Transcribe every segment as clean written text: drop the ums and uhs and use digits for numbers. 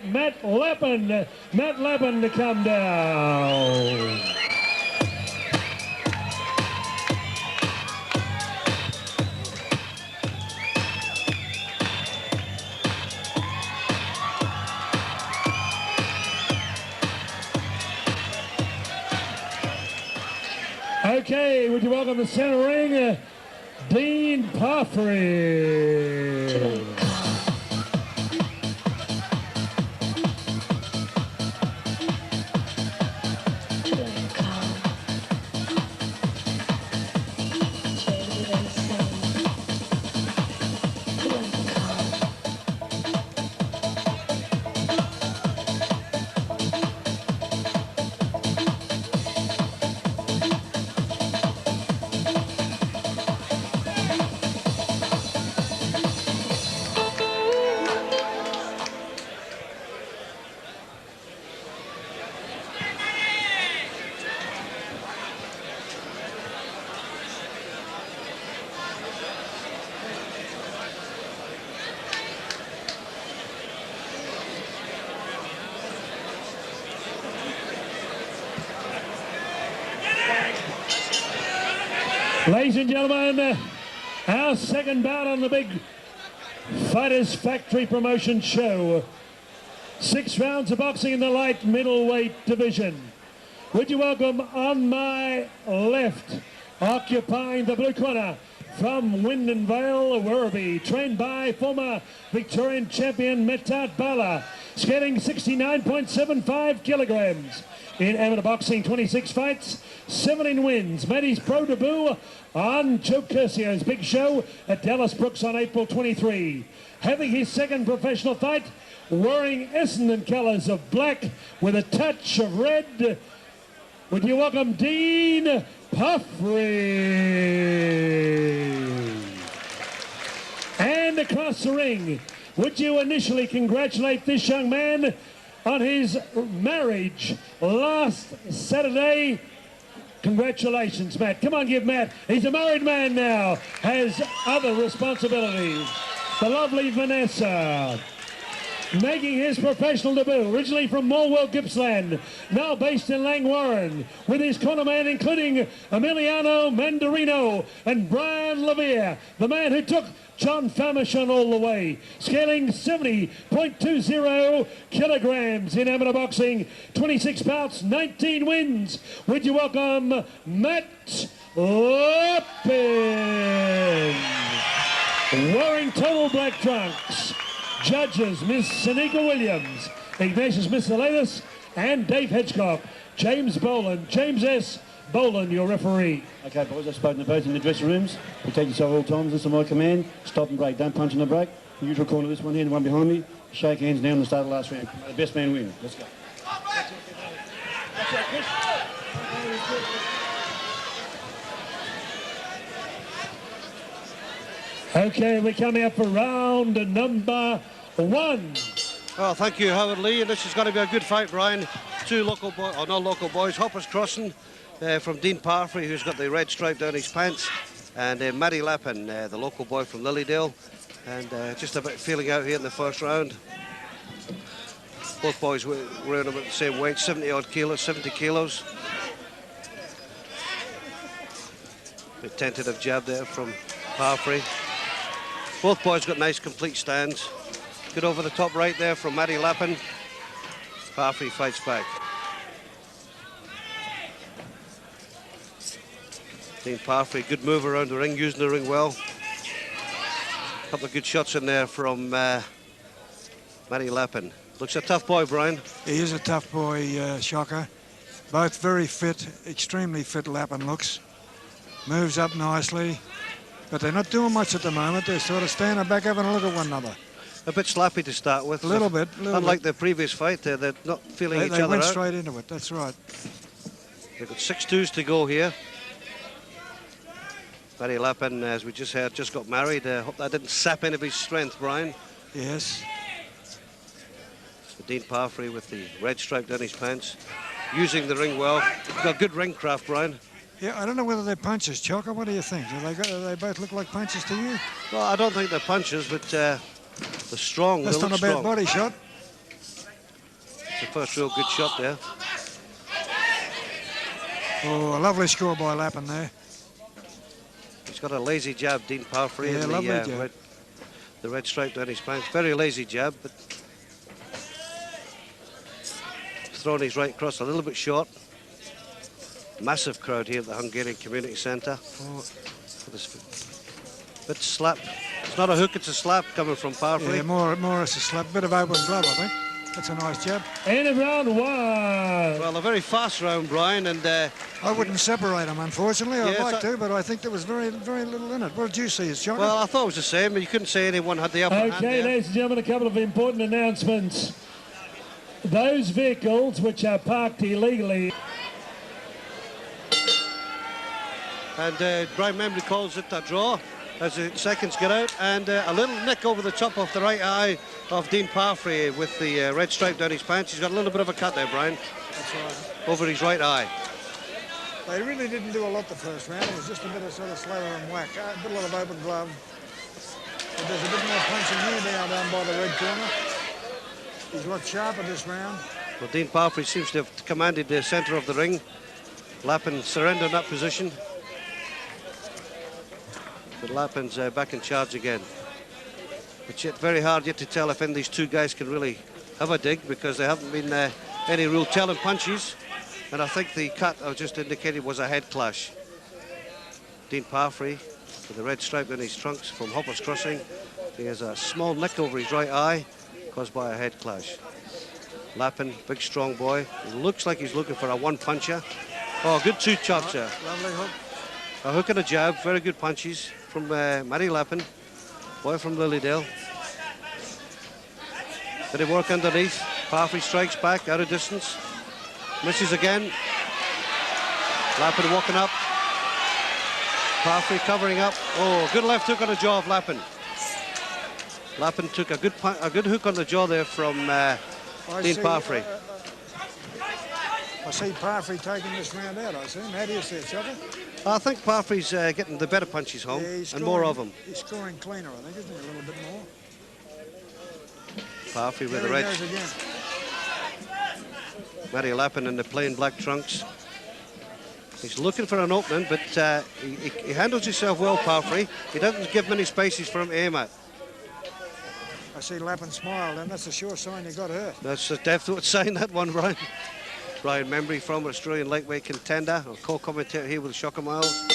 Matt Lappin to come down. Okay, would you welcome the center ring, Dean Paffrey. Ladies and gentlemen, our second bout on the big Fighters Factory Promotion show. 6 rounds of boxing in the light middleweight division. Would you welcome on my left, occupying the blue corner, from Wyndon Vale, Werribee, trained by former Victorian champion Metat Bala, scaling 69.75 kilograms. In amateur boxing, 26 fights, 17 wins. Made his pro debut on Joe Curcio's big show at Dallas Brooks on April 23. Having his second professional fight, wearing Essendon colours of black with a touch of red. Would you welcome Dean Paffrey? And across the ring, would you initially congratulate this young man on his marriage last Saturday? Congratulations, Matt. Come on, give Matt. He's a married man now, has other responsibilities. The lovely Vanessa, making his professional debut, originally from Morwell, Gippsland, now based in Langwarrin, with his cornerman including Emiliano Mandarino and Brian Levere, the man who took John Famishon all the way, scaling 70.20 kilograms in amateur boxing, 26 bouts, 19 wins. Would you welcome Matt Lappin? Wearing total black trunks, judges Miss Sanika Williams, Ignatius Miscellaneous, and Dave Hedgecock. James Boland, James S. Boland, your referee. Okay, boys, I've spoken to both in the dressing rooms. Protect yourself all times. Listen to my command. Stop and break. Don't punch in the break. The usual corner, this one here, the one behind me. Shake hands now in the start of the last round. The best man win. Let's go. Okay, we're coming up for round number 1. Oh, thank you, Howard Lee. And this is going to be a good fight, Brian. 2 local boys, or not local boys, Hoppers Crossing from Dean Paffrey, who's got the red stripe down his pants, and Matty Lappin, the local boy from Lilydale, and just about feeling out here in the first round. Both boys were around about the same weight, 70-odd kilos, 70 kilos. A tentative jab there from Paffrey. Both boys got nice complete stands. Good over the top right there from Matty Lappin. Paffrey fights back. Dean Paffrey, good move around the ring, using the ring well. A couple of good shots in there from Matty Lappin. Looks a tough boy, Brian. He is a tough boy, Shocker. Both very fit, extremely fit. Lappin looks. Moves up nicely. But they're not doing much at the moment. They're sort of standing back having a look at one another. A bit slappy to start with. A little bit. Unlike the previous fight, they're not feeling each other out. They went straight into it, that's right. They've got 6 twos to go here. Matty Lappin, as we just heard, just got married. Hope that didn't sap any of his strength, Brian. Yes. So Dean Paffrey with the red stripe down his pants, using the ring well. He's got good ring craft, Brian. Yeah, I don't know whether they're punches, Chocker. What do you think? Do they both look like punches to you? Well, I don't think they're punches, but they're strong. That's not a bad body shot. It's the first real good shot there. Oh, a lovely score by Lappin there. He's got a lazy jab, Dean Paffrey, Yeah, in lovely jab. the red stripe down his pants. Very lazy jab, but throwing his right cross a little bit short. Massive crowd here at the Hungarian Community Centre. Bit slap. It's not a hook, it's a slap coming from Paffrey. Yeah, more it's a slap. Bit of open glove, I think. That's a nice jab. End of round 1. Well, a very fast round, Brian, and I wouldn't separate them, unfortunately. I'd Yes, like to, but I think there was very little in it. What did you see, Shocker? well, I thought it was the same, but you couldn't say anyone had the upper hand Okay, there. ladies and gentlemen, a couple of important announcements. Those vehicles which are parked illegally. And Brian Membry calls it a draw as the seconds get out, and a little nick over the top of the right eye of Dean Paffrey with the red stripe down his pants. He's got a little bit of a cut there, Brian. That's right. Over his right eye. They really didn't do a lot the first round. It was just a bit of sort of slather and whack. A bit of open glove. But there's a bit more punching here now down by the red corner. He's looked sharper this round. Well, Dean Paffrey seems to have commanded the centre of the ring. Lappin surrendered that position. But Lappin's back in charge again. It's yet very hard yet to tell if any of these two guys can really have a dig, because there haven't been any real telling punches. And I think the cut I just indicated was a head clash. Dean Paffrey with the red stripe in his trunks from Hopper's Crossing. He has a small nick over his right eye caused by a head clash. Lappin, big strong boy. He looks like he's looking for a one-puncher. Oh, good two chops there. Lovely hook. A hook and a jab, very good punches from Matty Lappin, boy from Lilydale. Bit of work underneath. Paffrey strikes back out of distance. Misses again. Lappin walking up. Paffrey covering up. Oh, good left hook on the jaw of Lappin. Lappin took a good hook on the jaw there from Dean Paffrey. I see Paffrey taking this round out, I see. How do you see it, Chucker? I think Paffrey's getting the better punches home, Yeah, and more of them. He's scoring cleaner, I think, isn't he? A little bit more. Paffrey with There the he red. goes again. Matty Lappin in the plain black trunks. He's looking for an opening, but he handles himself well, Paffrey. He doesn't give many spaces for him to aim at. I see Lappin smile, and that's a sure sign you got hurt. That's a definite sign, that one, Brian. Brian Membry, former Australian lightweight contender, a co-commentator here with Shocker Miles.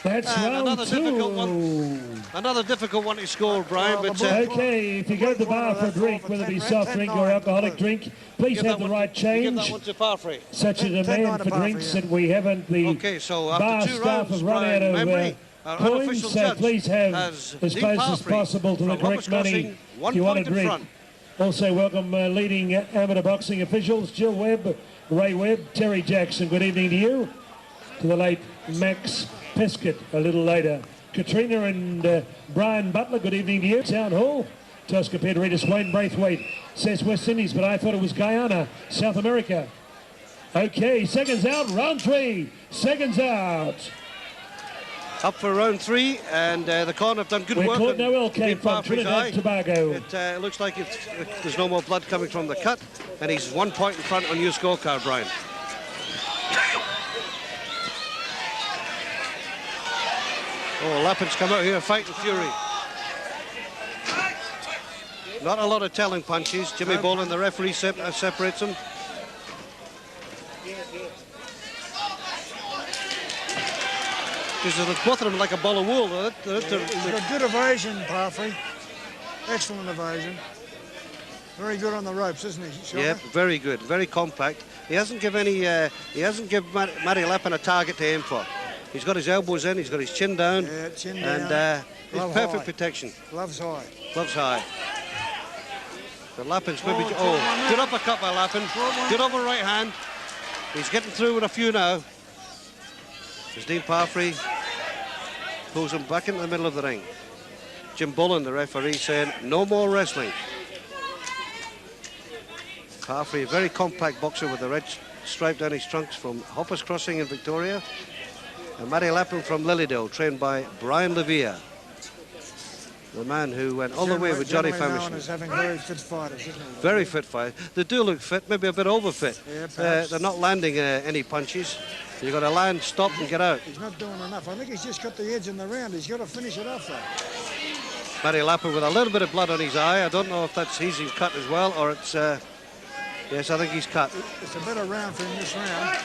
That's And round another 2. difficult one. Another difficult one to score, Brian, Well, but Okay, if you go to the bar for a drink, whether it be soft drink or alcoholic drink, please have the right give that change. one to Paffrey. Such a 10-9 demand to for Paffrey, drinks yeah. that we haven't. The Okay, so bar after two staff rounds, have run Brian out of Membry, our coins, unofficial so judge, please have has as Dean close as Paffrey possible to the from correct Hoppers money Crossing, 1 if you want point to in drink. front. Also welcome leading amateur boxing officials, Jill Webb, Ray Webb, Terry Jackson. Good evening to you. To the late Max Pescott a little later. Katrina and Brian Butler, good evening to you. Town Hall. Tosca Pederitas, Wayne Braithwaite says West Indies, but I thought it was Guyana, South America. Okay, seconds out, round 3. Seconds out. Up for round 3, and the corner have done good Where work. Claude on Noel came Dean from, Paffrey's Trinidad eye. and Tobago. It looks like there's no more blood coming from the cut, and he's 1 point in front on your scorecard, Brian. Oh, Lappin's come out here fighting fury. Not a lot of telling punches. Jimmy Boland, the referee, separates them. Because both of them like a ball of wool. He's got good evasion, Paffrey. Excellent evasion. Very good on the ropes, isn't he, Shocker? Yeah, very good, very compact. He hasn't given Matty Lappin a target to aim for. He's got his elbows in, he's got his chin down, Yeah, chin and down. it's Glove perfect high. protection. Gloves high. Gloves high. The Lappin's maybe. Oh, Oh, good uppercut by Lappin. Good over right hand. He's getting through with a few now. As Dean Paffrey pulls him back into the middle of the ring. Jim Bullen, the referee, saying no more wrestling. Paffrey, a very compact boxer with the red stripe down his trunks from Hoppers Crossing in Victoria. And Matty Lappin from Lilydale, trained by Brian Levere. The man who went all the way with Johnny Generally known Famishton. as having very fit fighters, isn't he? Very fit fight. They do look fit, maybe a bit overfit. Yeah, perhaps. They're not landing any punches. You've got to land, stop and get out. He's not doing enough. I think he's just got the edge in the round. He's got to finish it off, though. Matty Lappin with a little bit of blood on his eye. I don't know if that's he's cut as well or it's... yes, I think he's cut. It's a better round for him this round.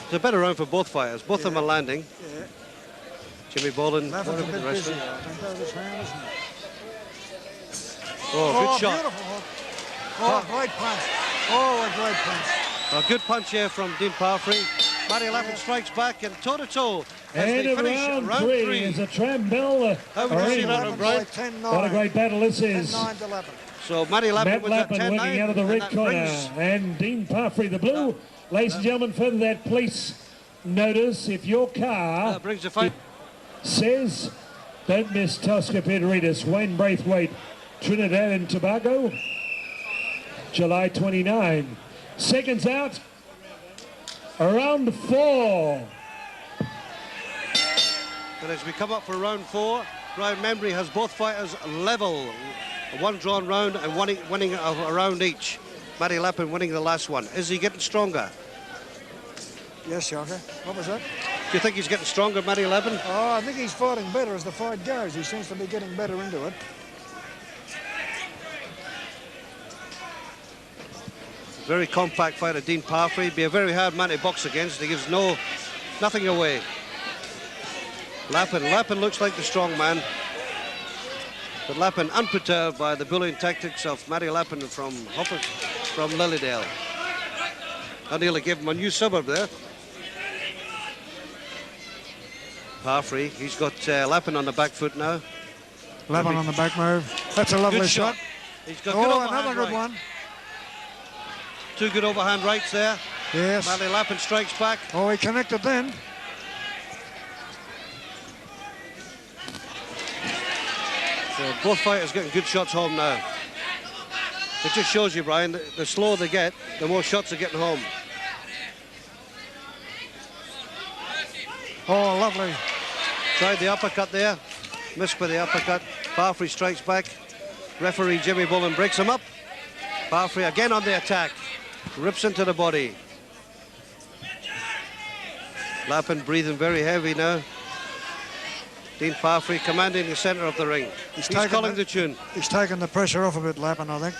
It's a better round for both fighters. Both of them are landing. Yeah. Jimmy Boland, Lapin's a whatever bit the rest busy, of them. I think, though, this round, isn't it? Oh, good shot. Beautiful hook. Oh, great punch. Oh, a great punch. A good punch here from Dean Paffrey. Matty Lappin strikes back and toe-to-toe as And they in finish round three. three is a Trammell How would you see that, arena. Brian? 10-9. What a great battle this is. 10-9 to Lappin. So Matty Lappin Matt wins at Lappin 10-9. working out of the and red that corner. brings- And Dean Paffrey, the blue. Ladies and gentlemen, further that police notice, if your car that brings the fight. says, don't miss Tosca Pederitas, Wayne Braithwaite, Trinidad and Tobago, July 29. Seconds out, round 4. But as we come up for round 4, Brian Membry has both fighters level. One drawn round and winning a round each. Matty Lappin winning the last one. Is he getting stronger? Yes, Shaka. What was that? Do you think he's getting stronger, Matty Lappin? Oh, I think he's fighting better as the fight goes. He seems to be getting better into it. Very compact fighter, Dean Paffrey. Be a very hard man to box against. He gives nothing away. Lappin looks like the strong man. But Lappin unperturbed by the bullying tactics of Matty Lappin from Lilydale. I nearly gave him a new suburb there. Paffrey, he's got Lappin on the back foot now. Lappin on the back move. That's a lovely Good shot. He's got good Oh, overhand another good right. one. Two good overhand rights there. Yes. Matty Lappin strikes back. Oh, he connected then. So both fighters getting good shots home now. It just shows you, Brian, the slower they get, the more shots they're getting home. Oh, lovely. Tried the uppercut there, missed by the uppercut. Paffrey strikes back. Referee Jimmy Boland breaks him up. Paffrey again on the attack, rips into the body. Lappin breathing very heavy now. Dean Paffrey commanding the centre of the ring. He's calling the tune. He's taken the pressure off a bit, Lappin, I think.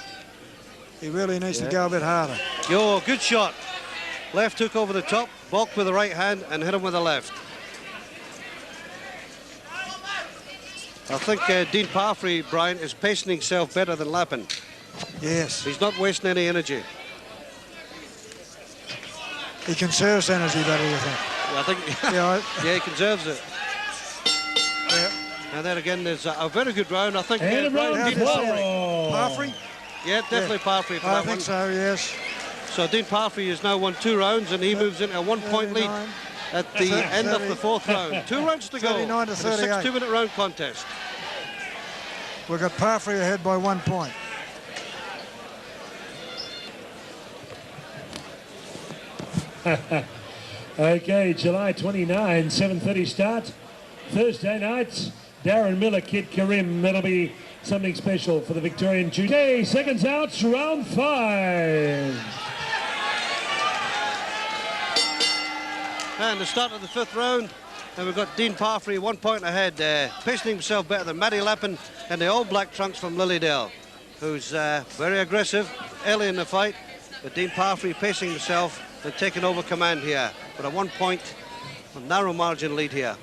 He really needs to go a bit harder. Yo, good shot. Left hook over the top, balked with the right hand and hit him with the left. I think Dean Paffrey, Brian, is pacing himself better than Lappin. Yes. He's not wasting any energy. He conserves energy better, you think? I think, Yeah, yeah, he conserves it. yeah. And then again, there's a very good round. I think And a Brian, round Dean 4. Paffrey. Paffrey? Yeah, definitely Paffrey for I that think one. so, yes. So Dean Paffrey has now won 2 rounds and he moves into a 1-point lead 39. at the end of the 4th round. 2 rounds to go. 39 to in a 38. 6 2-minute round contest. We've got Paffrey ahead by 1 point. Okay, July 29, 7:30 start. Thursday night, Darren Miller, Kid Karim. That'll be something special for the Victorian Judo. Okay, seconds out, round 5. And the start of the 5th round. And we've got Dean Paffrey 1 point ahead, pacing himself better than Matty Lappin and the All Black Trunks from Lilydale, who's very aggressive early in the fight. But Dean Paffrey pacing himself and taking over command here. But a 1 point, a narrow margin lead here.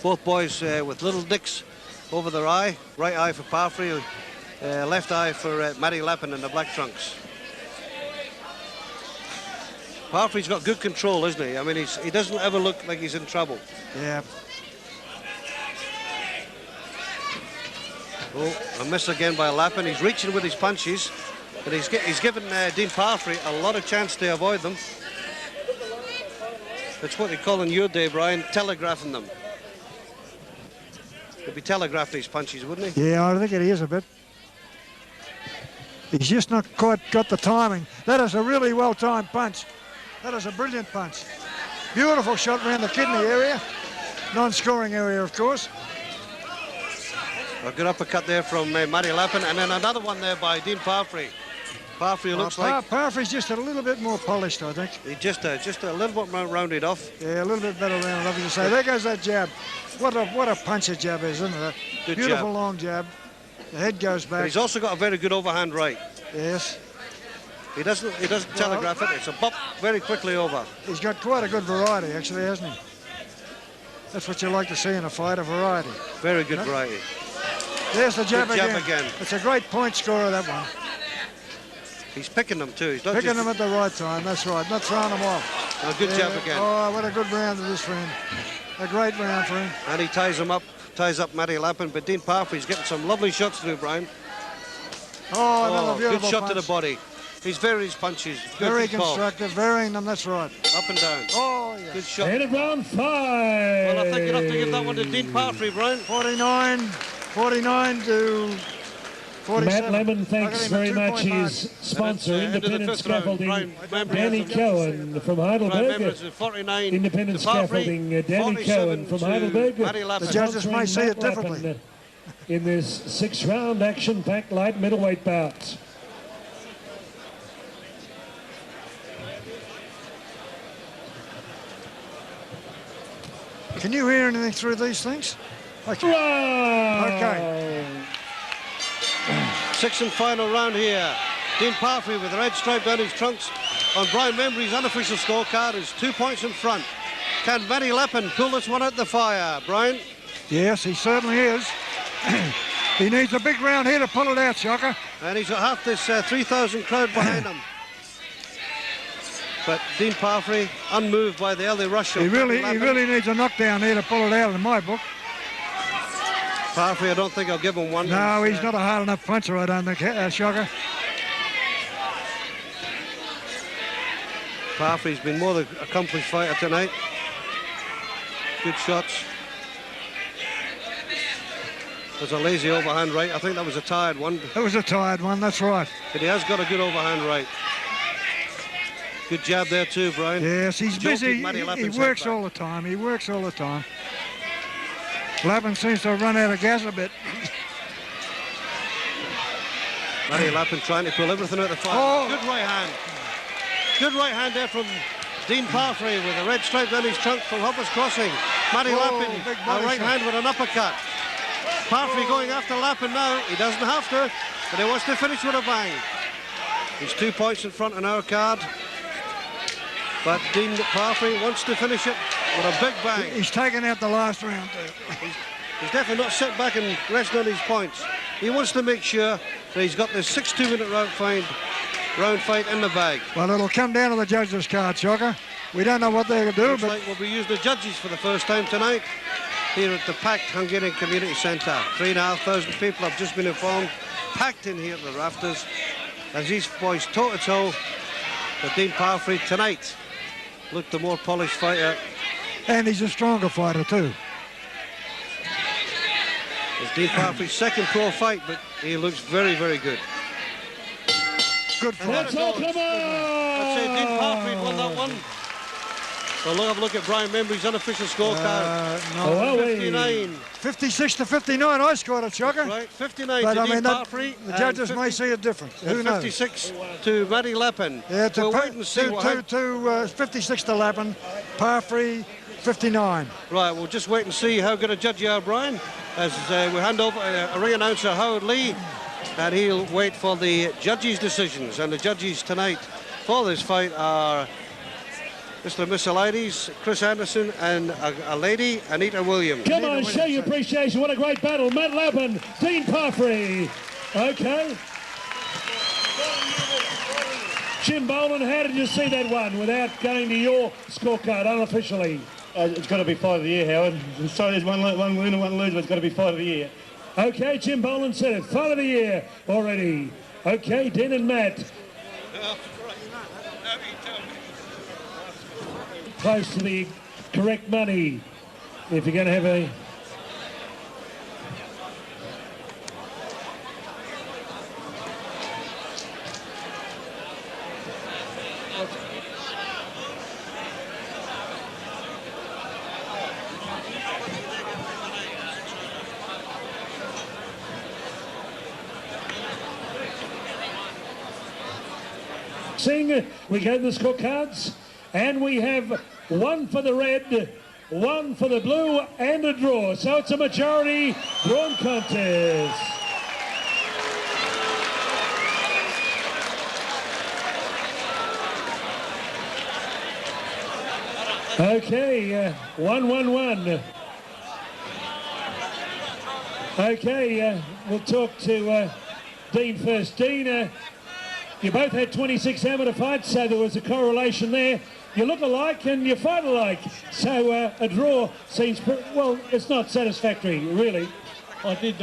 Both boys with little nicks over their eye. Right eye for Paffrey, left eye for Matty Lappin and the Black Trunks. Paffrey's got good control, isn't he? I mean, he doesn't ever look like he's in trouble. Yeah. Oh, a miss again by Lappin. He's reaching with his punches, but he's given Dean Paffrey a lot of chance to avoid them. That's what they call in your day, Brian, telegraphing them. He'd be telegraphed these punches, wouldn't he? Yeah, I think it is a bit. He's just not quite got the timing. That is a really well-timed punch. That is a brilliant punch. Beautiful shot around the kidney area. non-scoring area, of course. A good uppercut there from Matty Lappin, and then another one there by Dean Paffrey. Paffrey looks like... Paffrey's just a little bit more polished, I think. He just a little bit more rounded off. Yeah, a little bit better rounded off, as you say. There goes that jab. What a puncher jab is, isn't it? Good Beautiful jab. Long jab. The head goes back. But he's also got a very good overhand right. Yes. He doesn't telegraph it. It's a bop very quickly over. He's got quite a good variety, actually, hasn't he? That's what you like to see in a fight, a variety. Very good variety. There's the jab, Good jab again. It's a great point scorer, that one. He's picking them too. He's not Picking just... them at the right time, that's right. Not throwing them off. A good jab again. Oh, what a good round it is for him. A great round for him. And he ties up Matty Lappin, but Dean Paffrey's getting some lovely shots through, Brian. Oh, another good beautiful shot punch. to the body. He's varied his punches. Good Very control. constructive, varying them, that's right. Up and down. Oh, yeah. Good shot. And at round 5. Well, I think you'd have to give that one to Dean Paffrey, Brian. 49 to 47. Matt Lemon thanks very much his sponsor, Independent Scaffolding, Danny Cohen from Heidelberg. 49 Independent to Paffrey, Scaffolding, Danny Cohen from Heidelberg. The judges may see it differently. In this 6-round action-packed light middleweight bout. Can you hear anything through these things? Okay. Okay. Sixth and final round here. Dean Paffrey with the red stripe down his trunks. On Brian Membry's unofficial scorecard is 2 points in front. Can Matty Lappin pull this one out the fire, Brian? Yes, he certainly is. He needs a big round here to pull it out, Shocker. And he's got half this 3,000 crowd behind him. But Dean Paffrey, unmoved by the early rush of He really needs a knockdown here to pull it out in my book. Paffrey, I don't think I'll give him one. No, he's not a hard enough puncher, I don't think, Shocker. Paffrey's been more the accomplished fighter tonight. Good shots. There's a lazy overhand right. I think that was a tired one. It was a tired one, that's right. But he has got a good overhand right. Good jab there too, Brian. Yes, he's busy. Matty He Lappin's works head back. all the time. He works all the time. Lappin seems to have run out of gas a bit. Matty Lappin trying to pull everything out of the fight. Oh. Good right hand. Good right hand there from Dean Paffrey with a red stripe down his trunk from Hopper's Crossing. Matty Lappin, big a body right shot. hand with an uppercut. Paffrey going after Lappin now. He doesn't have to, but he wants to finish with a bang. He's 2 points in front on our card. But Dean Paffrey wants to finish it with a big bang. He's taken out the last round, too. He's definitely not sitting back and resting on his points. He wants to make sure that he's got this 6 2-minute round fight in the bag. Well, it'll come down to the judges' card, Shocker. We don't know what they're going to do, Looks but like we'll be using the judges for the first time tonight here at the packed Hungarian Community Centre. 3,500 people have just been informed, packed in here at the rafters, as these boys toe-to-toe with Dean Paffrey tonight. Looked the more polished fighter. and he's a stronger fighter, too. It's Dean Paffrey's second pro fight, but he looks very, very good. Good fight. Let's open him I'd say Dean Paffrey won that one. So look, have a look at Brian Membry's unofficial scorecard. No, 59. 56 to 59, I scored it, Shocker. Right, 59 But to I Dean mean, Paffrey. the judges may see it different. Who knows? 56 to Matty Lappin. Yeah, We'll wait and see what 56 to Lappin, Paffrey 59. Right, we'll just wait and see how good a judge you are, Brian, as we hand over a ring announcer, Howard Lee, and he'll wait for the judges' decisions. And the judges tonight for this fight are Mr. and Mr. Ladies, Chris Anderson, and a lady, Anita Williams. Come on, show your appreciation. What a great battle. Matt Lappin, Dean Paffrey. Okay. Jim Boland, how did you see that one without going to your scorecard unofficially? It's got to be fight of the year, Howard. Sorry, there's one win and one lose, but it's got to be fight of the year. Okay, Jim Boland said it. Fight of the year already. Okay, Den and Matt. Close to the correct money. If you're going to have a... boxing. We go to the scorecards, and we have one for the red, one for the blue, and a draw. So it's a majority drawn contest. Okay, 1-1-1. Okay, we'll talk to Dean first. Dean, you both had 26 amateur fights, so there was a correlation there. You look alike and you fight alike, so a draw seems, well, it's not satisfactory, really. I did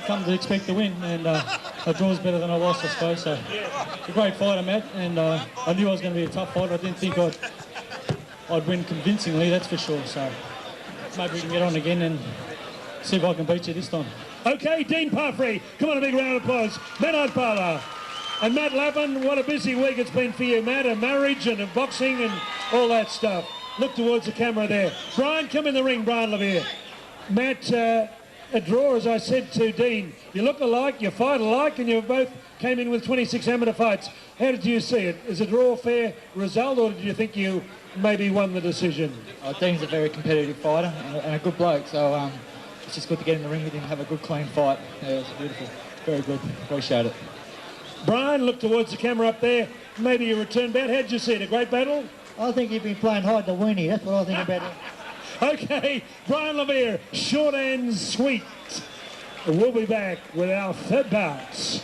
come to expect to win, and a draw's better than I was, I suppose. So it's a great fight, Matt, and I knew it was going to be a tough fight. I didn't think I'd win convincingly, that's for sure. So maybe we can get on again and see if I can beat you this time. Okay, Dean Paffrey, come on, a big round of applause. Matt Parler. And Matt Lappin, what a busy week it's been for you, Matt. A marriage and a boxing and all that stuff. Look towards the camera there. Brian, come in the ring, Brian Levere. Matt, a draw, as I said to Dean. You look alike, you fight alike, and you both came in with 26 amateur fights. How did you see it? Is a draw a fair result, or did you think you maybe won the decision? Dean's a very competitive fighter and a good bloke, so it's just good to get in the ring with him and have a good, clean fight. Yeah, it was beautiful. Very good. Appreciate it. Brian, look towards the camera up there. Maybe a return bout. How did you see it? A great battle? I think you've been playing hide the weenie. That's what I think about it. Okay, Brian Levere, short and sweet. We'll be back with our third bout.